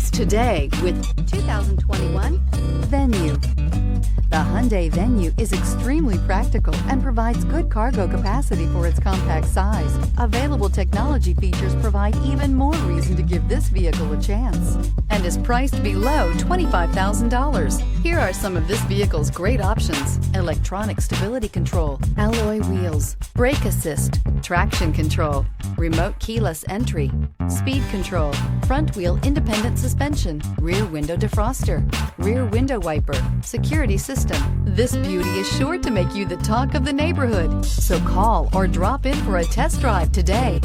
choice today with 2021 Venue. The Hyundai Venue is extremely practical and provides good cargo capacity for its compact size. Available technology features provide even more reason to give this vehicle a chance, and is priced below $25,000. Here are some of this vehicle's great options: electronic stability control, alloy wheels, brake assist, traction control, remote keyless entry, speed control, front wheel independent suspension, rear window defroster, rear window wiper, security system. This beauty is sure to make you the talk of the neighborhood. So call or drop in for a test drive today.